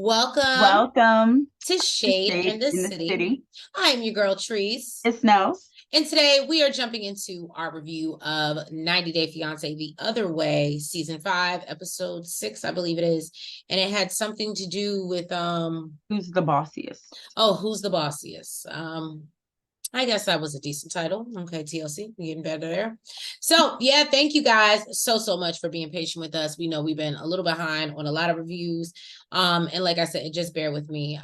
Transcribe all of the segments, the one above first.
Welcome Welcome to Shade Shade in the in the City. City. I'm your girl, Trees. It snows. And today we are jumping into our review of 90 Day Fiancé The Other Way, Season 5, Episode 6, I believe it is. And it had something to do with Who's the bossiest? Who's the Bossiest? I guess that was a decent title. Okay, TLC, we're getting better there. So, yeah, thank you guys so much for being patient with us. We know we've been a little behind on a lot of reviews. And like I said, just bear with me.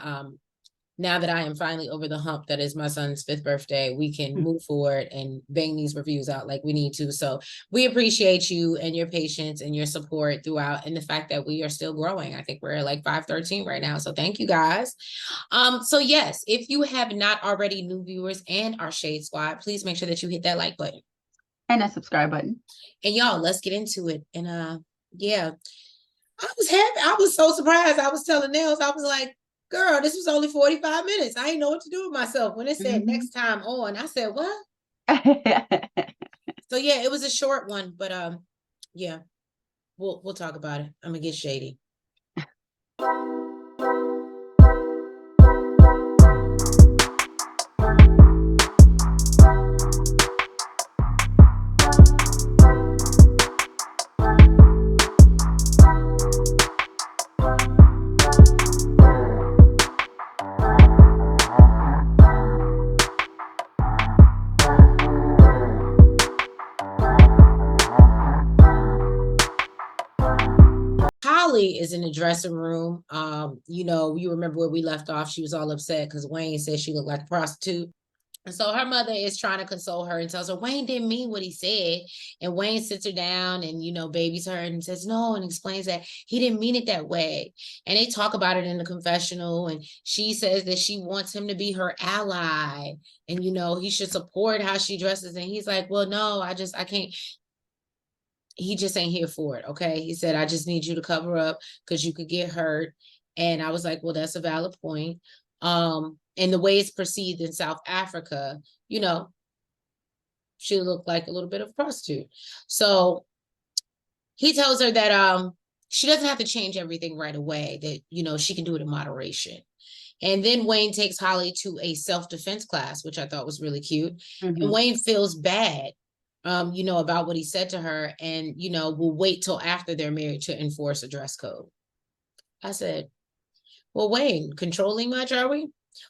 Now that I am finally over the hump, that is my son's 5th birthday, we can move forward and bang these reviews out like we need to. So we appreciate you and your patience and your support throughout, and the fact that we are still growing. I think we're at like 513 right now. So thank you guys. So yes, if you have not already, new viewers and our Shade Squad, please make sure that you hit that like button. And that subscribe button. And y'all, let's get into it. And yeah, I was happy. I was so surprised. I was telling Nels, I was like, girl, this was only 45 minutes. I didn't know what to do with myself. When it said next time on, I said, what? So yeah, it was a short one, but yeah, we'll talk about it. I'm gonna get shady. Holly is in the dressing room. You remember where we left off. She was all upset because Wayne said she looked like a prostitute. And so her mother is trying to console her and tells her Wayne didn't mean what he said. And Wayne sits her down and, babies her and says no, and explains that he didn't mean it that way. And they talk about it in the confessional. And she says that she wants him to be her ally. And, he should support how she dresses. And he's like, well, no, I can't. He just ain't here for it. Okay. He said, I just need you to cover up because you could get hurt. And I was like, well, that's a valid point. And the way it's perceived in South Africa, she looked like a little bit of a prostitute. So he tells her that she doesn't have to change everything right away, that, she can do it in moderation. And then Wayne takes Holly to a self-defense class, which I thought was really cute. And Wayne feels bad, about what he said to her, and, will wait till after they're married to enforce a dress code. I said, well, Wayne, controlling much, are we?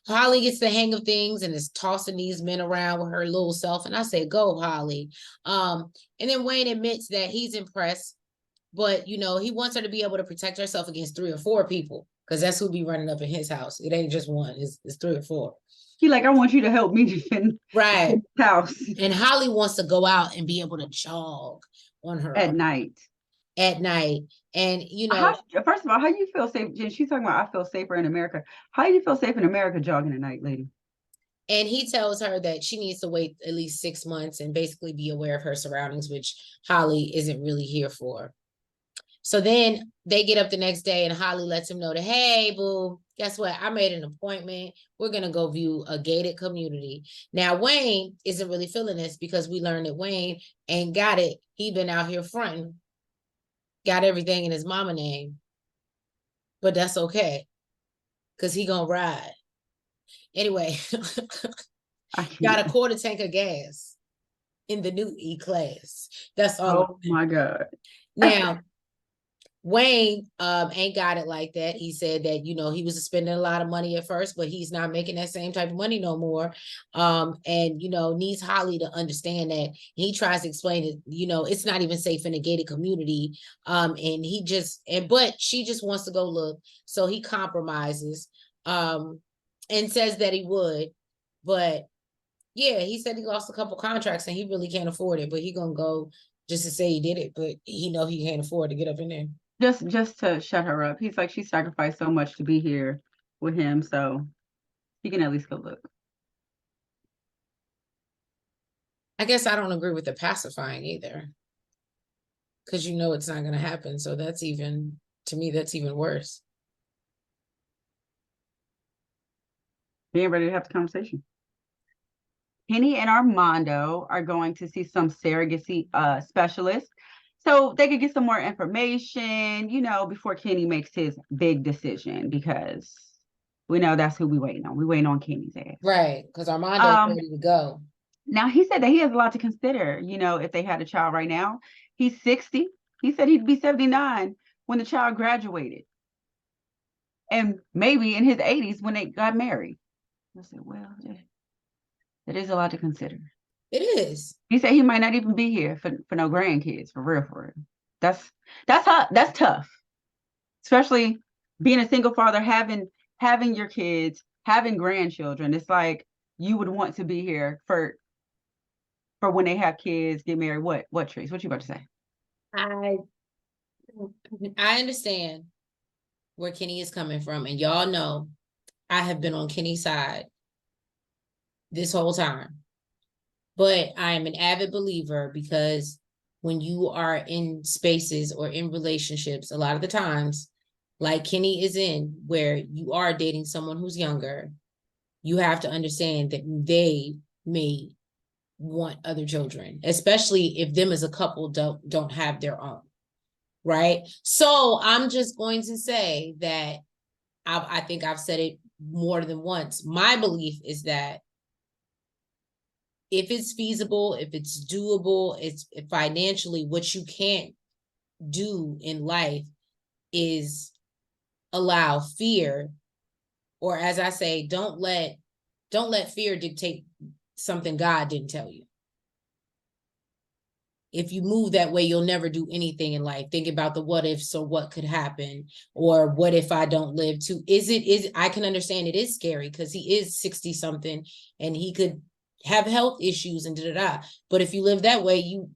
Holly gets the hang of things and is tossing these men around with her little self. And I said, go, Holly. And then Wayne admits that he's impressed, but, he wants her to be able to protect herself against 3 or 4 people, because that's who be running up in his house. It ain't just one, it's 3 or 4. He like, I want you to help me defend right the house. And Holly wants to go out and be able to jog on her at own. night. And first of all, how do you feel safe? She's talking about I feel safer in America. How do you feel safe in America jogging at night, lady? And he tells her that she needs to wait at least 6 months and basically be aware of her surroundings, which Holly isn't really here for. So then they get up the next day and Holly lets him know that, hey, boo, guess what? I made an appointment. We're going to go view a gated community. Now, Wayne isn't really feeling this because we learned that Wayne ain't got it. He been out here fronting, got everything in his mama name. But that's okay, because he going to ride. Anyway, got a quarter tank of gas in the new E-Class. That's all. Oh, my God. Now, Wayne ain't got it like that. He said that, he was spending a lot of money at first, but he's not making that same type of money no more. And, needs Holly to understand that. He tries to explain it, it's not even safe in a gated community. But she just wants to go look. So he compromises and says that he would. But yeah, he said he lost a couple contracts and he really can't afford it, but he gonna go just to say he did it, but he can't afford to get up in there. Just to shut her up. He's like, she sacrificed so much to be here with him, so he can at least go look. I guess I don't agree with the pacifying either, because it's not going to happen. So that's even, to me, that's even worse. Being ready to have the conversation. Penny and Armando are going to see some surrogacy specialist. so they could get some more information, before Kenny makes his big decision, because we know that's who we waiting on. We waiting on Kenny's ass. Right, because Armando's ready to go. Now he said that he has a lot to consider, if they had a child right now. He's 60. He said he'd be 79 when the child graduated. And maybe in his 80s when they got married. I said, well, that is a lot to consider. It is. He said he might not even be here for no grandkids, for real. That's tough. Especially being a single father, having your kids, having grandchildren. It's like you would want to be here for when they have kids, get married. What, Trace? What you about to say? I understand where Kenny is coming from, and y'all know I have been on Kenny's side this whole time. But I am an avid believer, because when you are in spaces or in relationships, a lot of the times, like Kenny is in, where you are dating someone who's younger, you have to understand that they may want other children, especially if them as a couple don't have their own, right? So I'm just going to say that I think I've said it more than once. My belief is that if it's feasible, if it's doable, it's financially, what you can't do in life is allow fear, or as I say, don't let fear dictate something God didn't tell you. If you move that way, you'll never do anything in life. Think about the what ifs, or what could happen, or what if I don't live to. I can understand it is scary, because he is 60 something and he could have health issues and da. But if you live that way, you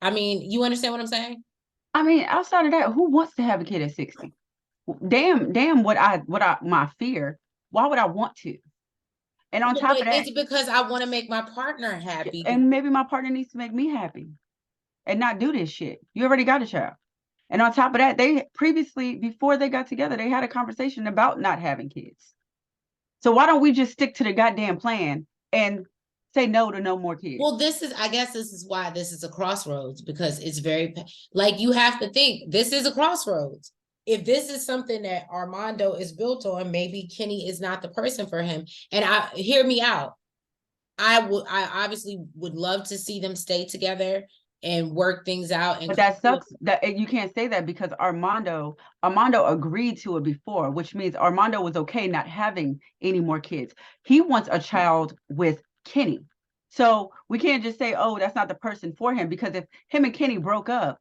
understand what I'm saying? I mean, outside of that, who wants to have a kid at 60? Damn, my fear. Why would I want to? And on top of that, it's because I want to make my partner happy. And maybe my partner needs to make me happy and not do this shit. You already got a child. And on top of that, they previously, before they got together, they had a conversation about not having kids. So why don't we just stick to the goddamn plan and say no to no more kids? Well, I guess this is why this is a crossroads, because it's very, like, you have to think, this is a crossroads. If this is something that Armando is built on, maybe Kenny is not the person for him. And hear me out. I obviously would love to see them stay together and work things out. But that sucks. That you can't say that, because Armando agreed to it before, which means Armando was okay not having any more kids. He wants a child with Kenny. So we can't just say, oh, that's not the person for him, because if him and Kenny broke up,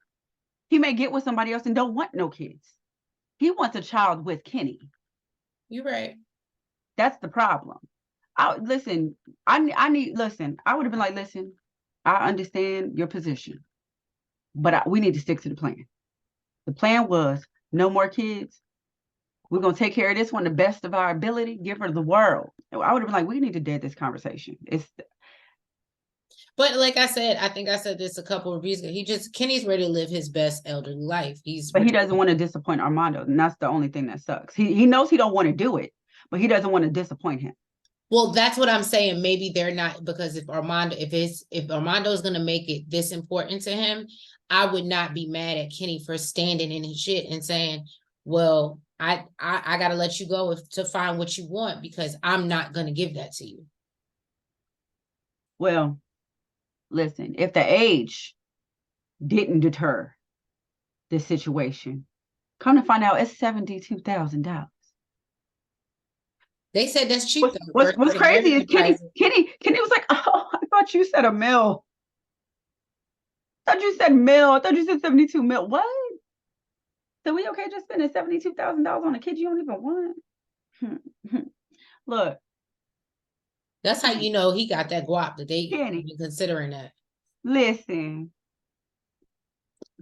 he may get with somebody else and don't want no kids. He wants a child with Kenny. You're right. That's the problem. I would have been like, listen, I understand your position, but we need to stick to the plan. The plan was no more kids. We're going to take care of this one the best of our ability, give her the world. I would have been like, we need to dead this conversation. But like I said, I think I said this a couple of weeks ago. Kenny's ready to live his best elderly life. But he doesn't want to disappoint Armando, and that's the only thing that sucks. He knows he don't want to do it, but he doesn't want to disappoint him. Well, that's what I'm saying. Maybe they're not, because if Armando is going to make it this important to him, I would not be mad at Kenny for standing in his shit and saying, well, I got to let you go to find what you want, because I'm not going to give that to you. Well, listen, if the age didn't deter this situation, come to find out it's $72,000. They said that's cheap. What's crazy is Kenny was like, oh, I thought you said a mil. I thought you said mil. I thought you said 72 mil. What? So we okay just spending $72,000 on a kid you don't even want? Look. That's how you know he got that guap, that they be considering that. Listen.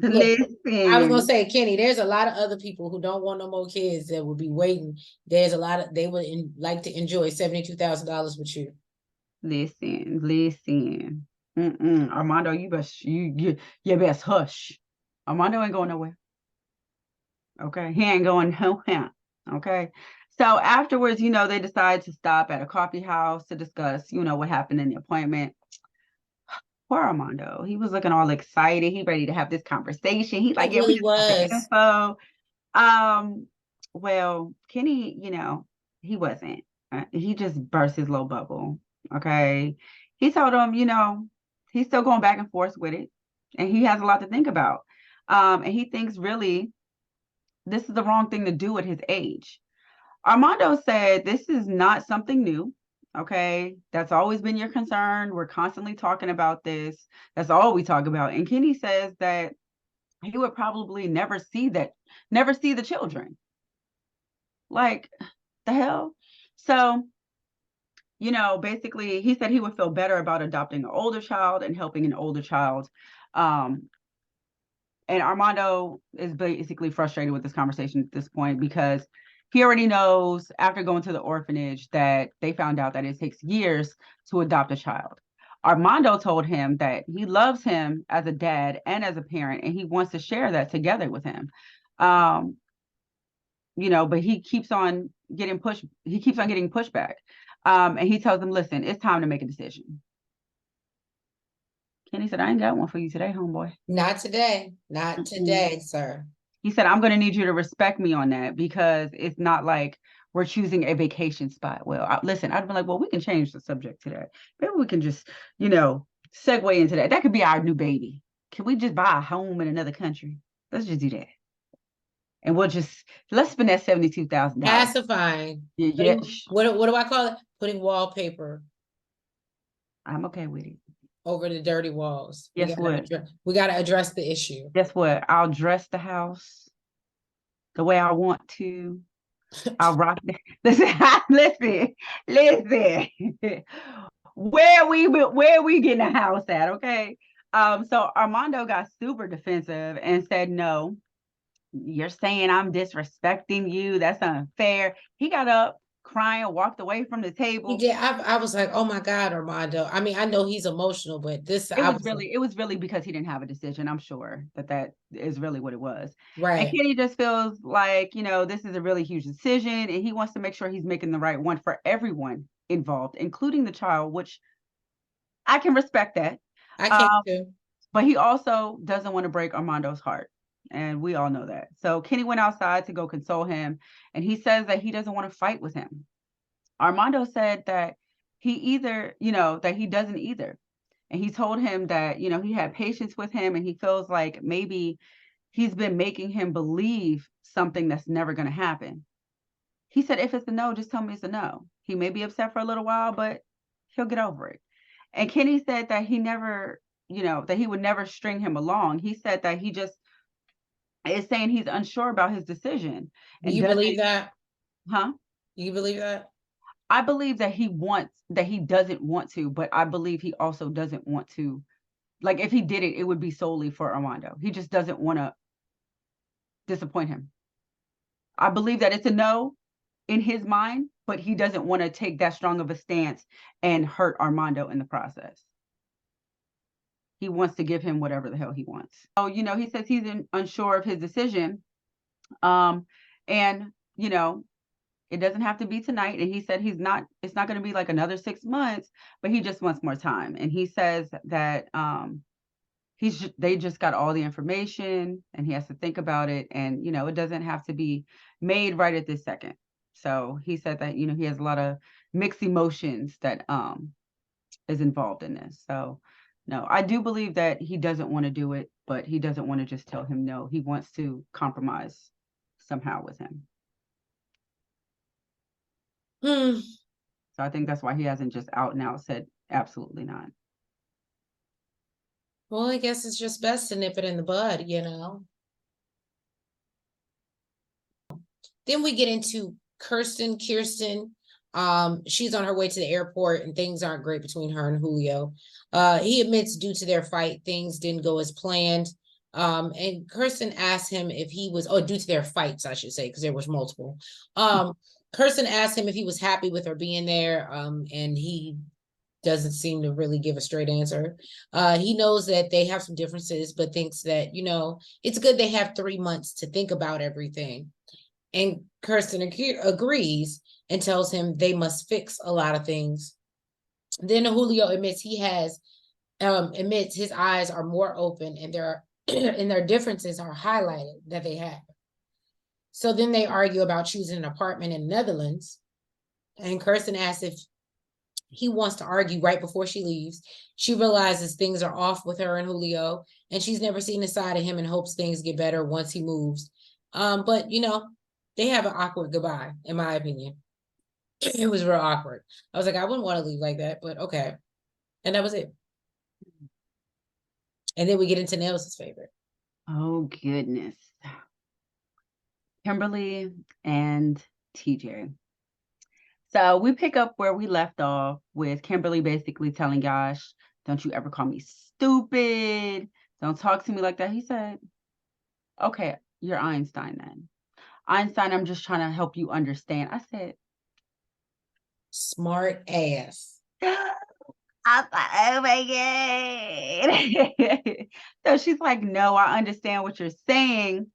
Look, I was gonna say, Kenny, there's a lot of other people who don't want no more kids that would be waiting. There's a lot of, they would like to enjoy $72,000 with you. Listen. Armando, you best hush. Armando ain't going nowhere. Okay, he ain't going nowhere. Okay. So afterwards, they decide to stop at a coffee house to discuss, what happened in the appointment. Poor Armando. He was looking all excited. He ready to have this conversation. He like, It yeah, we really just got the was. info. Well, Kenny, he wasn't. He just burst his little bubble. Okay. He told him, he's still going back and forth with it, and he has a lot to think about. And he thinks really this is the wrong thing to do at his age. Armando said this is not something new. Okay. That's always been your concern. We're constantly talking about this. That's all we talk about. And Kenny says that he would probably never see the children. Like, the hell? So, basically, he said he would feel better about adopting an older child and helping an older child. And Armando is basically frustrated with this conversation at this point because he already knows after going to the orphanage that they found out that it takes years to adopt a child. Armando told him that he loves him as a dad and as a parent, and he wants to share that together with him. But he keeps on getting pushback. And he tells him, listen, it's time to make a decision. Kenny said, I ain't got one for you today, homeboy. Not today. Not today, sir. He said, I'm going to need you to respect me on that because it's not like we're choosing a vacation spot. Well, listen, I'd be like, well, we can change the subject to that. Maybe we can just, segue into that. That could be our new baby. Can we just buy a home in another country? Let's just do that. And let's spend that $72,000. Pacifying. Yeah. What do I call it? Putting wallpaper. I'm okay with it. Over the dirty walls. Guess what? We got to address the issue. Guess what? I'll dress the house the way I want to. I'll rock it. Listen. Where we getting a house at? Okay. So Armando got super defensive and said, no, you're saying I'm disrespecting you. That's unfair. He got up crying, walked away from the table. He did. I was like, oh my God, Armando. I mean, I know he's emotional, but it was really because he didn't have a decision. I'm sure that is really what it was. Right. And Kenny just feels like, this is a really huge decision, and he wants to make sure he's making the right one for everyone involved, including the child, which I can respect that. I can too. But he also doesn't want to break Armando's heart. And we all know that. So Kenny went outside to go console him. And he says that he doesn't want to fight with him. Armando said that he doesn't either. And he told him that, he had patience with him and he feels like maybe he's been making him believe something that's never going to happen. He said, if it's a no, just tell me it's a no. He may be upset for a little while, but he'll get over it. And Kenny said that he never, that he would never string him along. He said that he just is saying he's unsure about his decision. And you believe that? Huh? You believe that? I believe that he doesn't want to, but I believe he also doesn't want to. Like, if he did it, it would be solely for Armando. He just doesn't want to disappoint him. I believe that it's a no in his mind, but he doesn't want to take that strong of a stance and hurt Armando in the process. He wants to give him whatever the hell he wants. So, he says he's unsure of his decision. And, it doesn't have to be tonight. And he said it's not going to be like another 6 months, but he just wants more time. And he says that they just got all the information and he has to think about it. And, it doesn't have to be made right at this second. So he said that, he has a lot of mixed emotions that is involved in this. So no, I do believe that he doesn't want to do it, but he doesn't want to just tell him no. He wants to compromise somehow with him. So I think that's why he hasn't just out and out said absolutely not. Well, I guess it's just best to nip it in the bud, Then we get into Kirsten. She's on her way to the airport and things aren't great between her and Julio. He admits due to their fight, things didn't go as planned. And Kirsten asked him if he was, due to their fights, I should say, because there was multiple. Kirsten asked him if he was happy with her being there, and he doesn't seem to really give a straight answer. He knows that they have some differences, but thinks that, it's good they have 3 months to think about everything. And Kirsten agrees and tells him they must fix a lot of things. Then Julio admits he has admits his eyes are more open and and their differences are highlighted that they have. So then they argue about choosing an apartment in the Netherlands. And Kirsten asks if he wants to argue right before she leaves. She realizes things are off with her and Julio, and she's never seen a side of him and hopes things get better once he moves. But they have an awkward goodbye, in my opinion. It was real awkward. I was like, I wouldn't want to leave like that, but okay. And that was it. And then we get into Nels' favorite. Oh, goodness. Kimberly and TJ. So we pick up where we left off with Kimberly basically telling Yash, don't you ever call me stupid. Don't talk to me like that. He said, okay, you're Einstein then. Einstein, I'm just trying to help you understand. I said, smart ass. I thought, oh my God. So she's like, no, I understand what you're saying.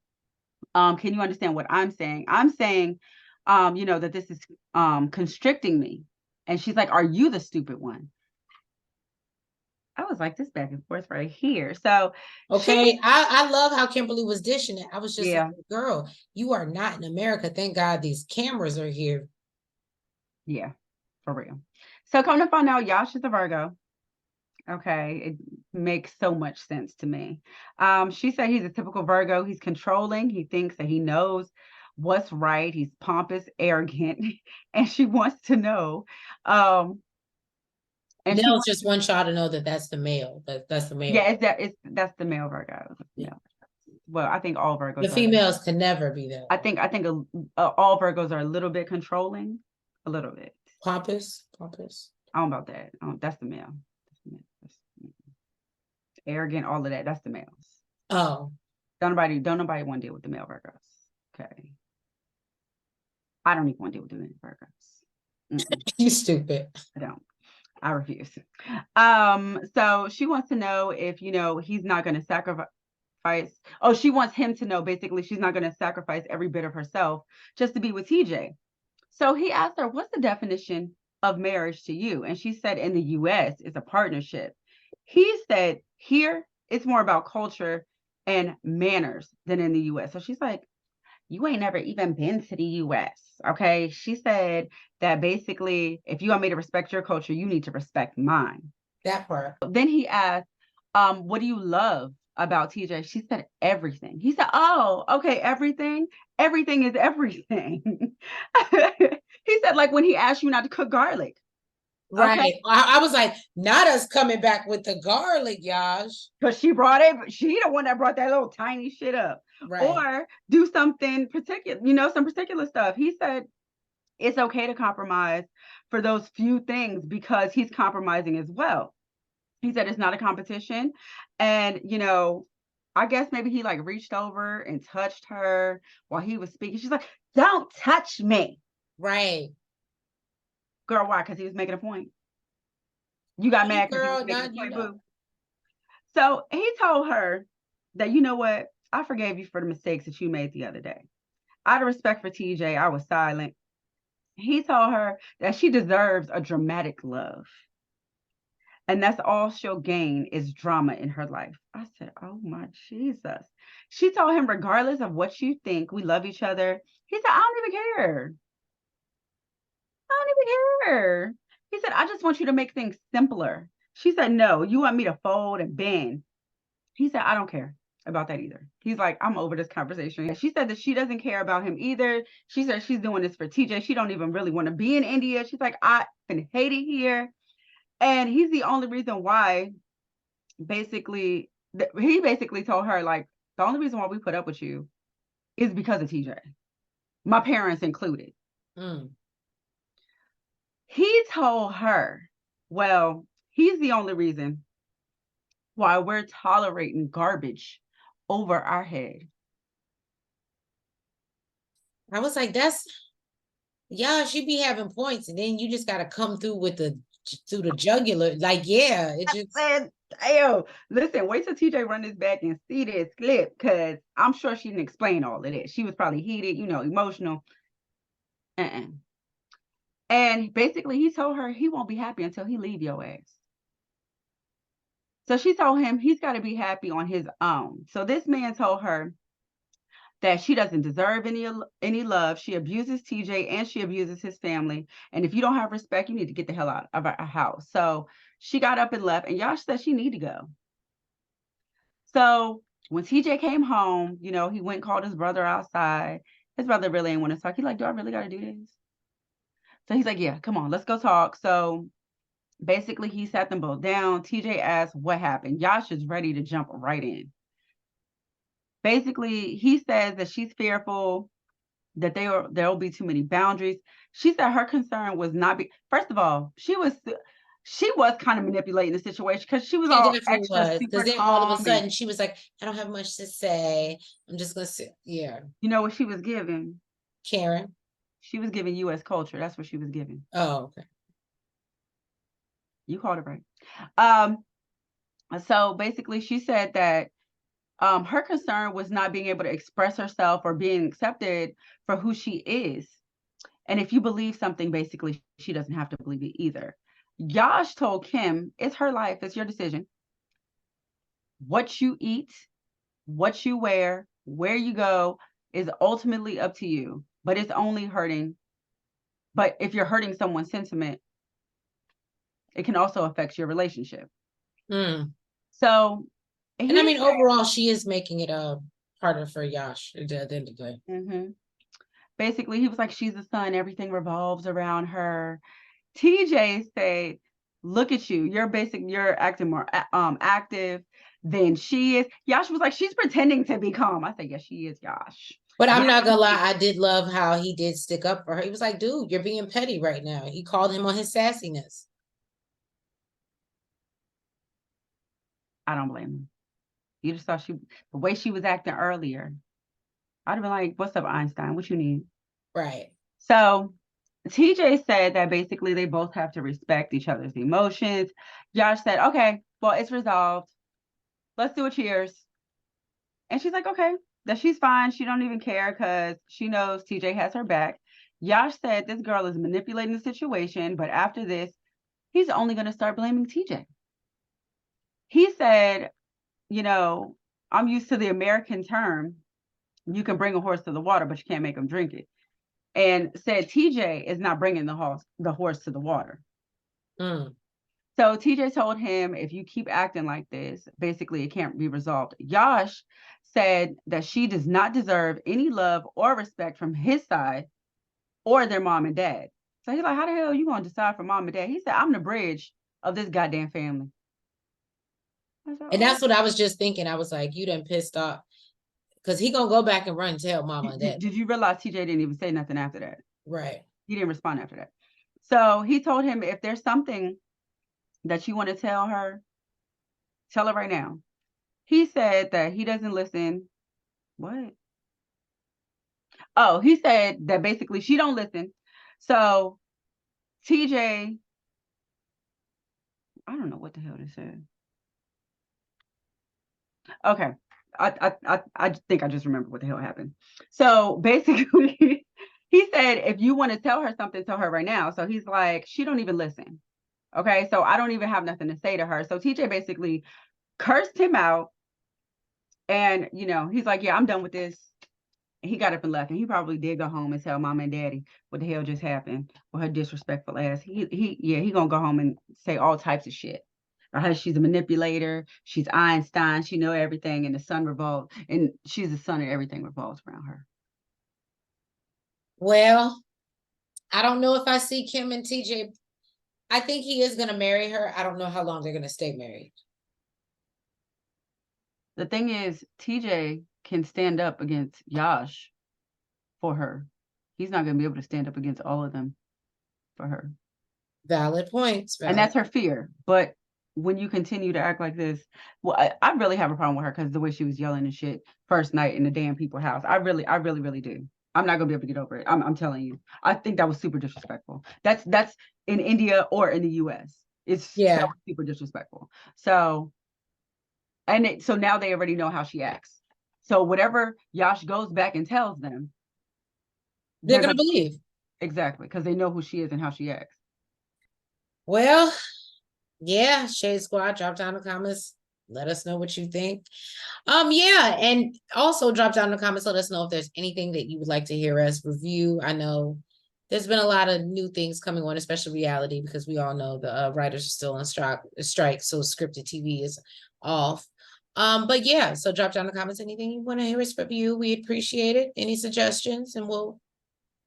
Can you understand what I'm saying? I'm saying, that this is constricting me. And she's like, are you the stupid one? I was like, this back and forth right here. So okay, I love how Kimberly was dishing it. I was just yeah, like, girl, you are not in America. Thank God these cameras are here. yeah, for real. So come to find out, Yash is a Virgo. Okay, it makes so much sense to me. She said he's a typical Virgo. He's controlling. He thinks that he knows what's right. He's pompous, arrogant, and she wants to know. And she Nels wants, just wants y'all to know that that's the male. That's the male. yeah, that's the male Virgo. Yeah. Well, I think all The Virgos are. females can never be that. I think all Virgos are a little bit controlling, a little bit. Pompous. I don't know about that. That's the male. That's arrogant, all of that. That's the males. Oh. Don't nobody want to deal with the male Virgos. Okay. I don't even want to deal with the male Virgos. You stupid. I don't. I refuse. So she wants to know if he's not going to sacrifice. Oh, she wants him to know basically she's not going to sacrifice every bit of herself just to be with TJ. So he asked her, what's the definition of marriage to you? And she said, in the US, it's a partnership. He said, here, it's more about culture and manners than in the US. So she's like, you ain't never even been to the US. Okay. She said that basically, if you want me to respect your culture, you need to respect mine. That part. Then he asked, what do you love about TJ? She said, everything. He said, oh, okay, everything. Everything is everything. He said, like when he asked you not to cook garlic. Right. Okay. I was like, not us coming back with the garlic, Yash. Because she brought it, she the one that brought that little tiny shit up. Right. Or do something particular, some particular stuff. He said, it's okay to compromise for those few things because he's compromising as well. He said it's not a competition. And, I guess maybe he like reached over and touched her while he was speaking. She's like, don't touch me. Right. Girl, why? Because he was making a point. You got mad because he was Girl, making a not point, boo. So he told her that, you know what? I forgave you for the mistakes that you made the other day. Out of respect for TJ, I was silent. He told her that she deserves a dramatic love. And that's all she'll gain is drama in her life. I said, oh my Jesus. She told him, regardless of what you think, we love each other. He said, I don't even care. I don't even care. He said, I just want you to make things simpler. She said, no, you want me to fold and bend. He said, I don't care about that either. He's like, I'm over this conversation. She said that she doesn't care about him either. She said she's doing this for TJ. She don't even really want to be in India. She's like, I hate it here. And he's the only reason why, basically, he basically told her, like, the only reason why we put up with you is because of TJ. My parents included. He told her, well, he's the only reason why we're tolerating garbage over our head. I was like, she be having points, and then you just gotta come through through the jugular. Like, yeah, it just said, damn, listen, wait till TJ run this back and see this clip, because I'm sure she didn't explain all of this. She was probably heated, emotional. And basically he told her he won't be happy until he leave your ass. So she told him he's got to be happy on his own. So this man told her that she doesn't deserve any love. She abuses TJ and she abuses his family. And if you don't have respect, you need to get the hell out of our house. So she got up and left, and Yash said she need to go. So when TJ came home, he went and called his brother outside. His brother really ain't want to talk. He's like, do I really got to do this? So he's like, yeah, come on, let's go talk. So basically, he sat them both down. TJ asked what happened. Yash is ready to jump right in. Basically, he says that she's fearful that there'll be too many boundaries. She said her concern was not first of all, she was kind of manipulating the situation because she was She all definitely extra was. super Because then all of a calm. And sudden she was like, I don't have much to say. I'm just gonna sit. Yeah. you know what she was giving? Karen. She was giving US culture. That's what she was giving. Oh, okay. You called it right. So basically she said that her concern was not being able to express herself or being accepted for who she is. And if you believe something, basically, she doesn't have to believe it either. Yash told Kim, it's her life, it's your decision. What you eat, what you wear, where you go is ultimately up to you. But it's only hurting. But if you're hurting someone's sentiment, it can also affect your relationship. Mm. So, and I mean, overall, she is making it harder for Yash at the end of the day. Mm-hmm. Basically, he was like, she's the sun, everything revolves around her. TJ said, look at you, you're acting more active than she is. Yash was like, she's pretending to be calm. I said, yes, she is, Yash. But I'm not gonna lie, I did love how he did stick up for her. He was like, dude, you're being petty right now. He called him on his sassiness. I don't blame him. You just thought the way she was acting earlier, I'd have been like, what's up, Einstein? What you need? Right. So TJ said that basically they both have to respect each other's emotions. Josh said, okay, well, it's resolved. Let's do a cheers. And she's like, okay, that she's fine. She don't even care because she knows TJ has her back. Yash said this girl is manipulating the situation, but after this, he's only going to start blaming TJ. He said, I'm used to the American term, you can bring a horse to the water, but you can't make him drink it. And said TJ is not bringing the horse to the water. Mm. So TJ told him, if you keep acting like this, basically it can't be resolved. Yash said that she does not deserve any love or respect from his side or their mom and dad. So he's like, how the hell are you going to decide for mom and dad? He said, I'm the bridge of this goddamn family. And that's what I was just thinking. I was like, you done pissed off. Because he going to go back and run and tell mama and dad. Did you realize TJ didn't even say nothing after that? Right. He didn't respond after that. So he told him, if there's something that you want to tell her, tell her right now. He said that he doesn't listen. What? Oh, he said that basically she don't listen. So TJ, I don't know what the hell this said. Okay. I think I just remember what the hell happened. So basically, he said, if you want to tell her something, tell her right now. So he's like, she don't even listen. Okay. So I don't even have nothing to say to her. So TJ basically cursed him out. And, he's like, yeah, I'm done with this. And he got up and left. And he probably did go home and tell mom and daddy what the hell just happened with her disrespectful ass. He gonna go home and say all types of shit. Or how she's a manipulator, she's Einstein, she know everything, and the sun revolves, and she's the sun and everything revolves around her. Well, I don't know if I see Kim and TJ. I think he is gonna marry her. I don't know how long they're gonna stay married. The thing is, TJ can stand up against Yash for her. He's not gonna be able to stand up against all of them for her. Valid points. And that's her fear. But when you continue to act like this, well, I really have a problem with her because the way she was yelling and shit first night in the damn people's house. I really do. I'm not gonna be able to get over it. I'm telling you. I think that was super disrespectful. That's in India or in the US. It's super disrespectful. So so now they already know how she acts. So whatever Yash goes back and tells them, they're gonna believe. Exactly, because they know who she is and how she acts. Well, Yeah, Shade Squad, drop down the comments. Let us know what you think. Yeah, and also drop down in the comments. Let us know if there's anything that you would like to hear us review. I know there's been a lot of new things coming on, especially reality, because we all know the writers are still on strike, so scripted TV is off. But yeah, so drop down in the comments anything you want to hear us review. We appreciate it. Any suggestions, and we'll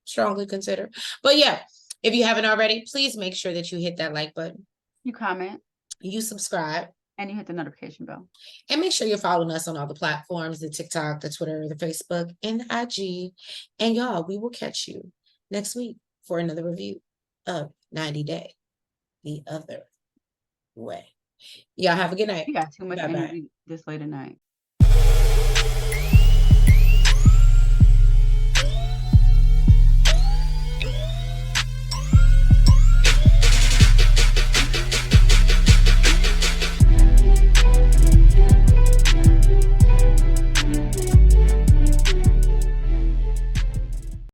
strongly consider. But yeah, if you haven't already, please make sure that you hit that like button, You comment, you subscribe, and you hit the notification bell. and make sure you're following us on all the platforms, the TikTok, the Twitter, the Facebook, and the IG. And y'all, we will catch you next week for another review of 90 Day the Other Way. Y'all have a good night. You got too much Bye-bye. energy this late at night.